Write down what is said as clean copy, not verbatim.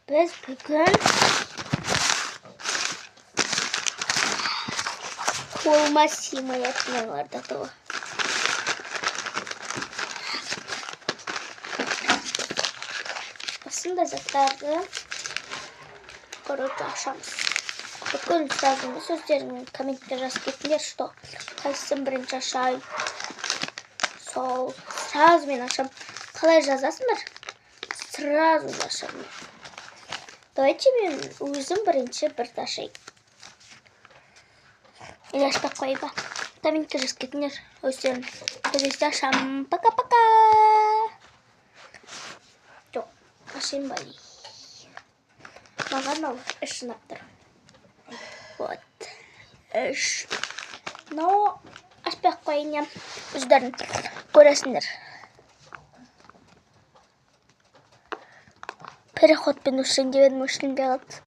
Biz bugün kolma sima yapmaya vardı da. Aslında zaten короче ашамыз. Бүкіл сразу сөздерін комменттер жазып кетіңдер, что қайсысын бірінші ашайын. Сол сразу мен ашам. Қалай жазасыңдар? Сразу ашам. Давайте мен өзім бірінші бірді ашайын. Или ашпай қойға. Комменттер жазып кетіңдер. Өздерін көзесті ашам. Пока-пока. Жоқ, ашайын бай. Маған ол үш ұнап тұр. Вот. Үш. Но ашпай қойын ем. Өздерін көресіңдер. Переходпен үшін деген мүшін белгілді.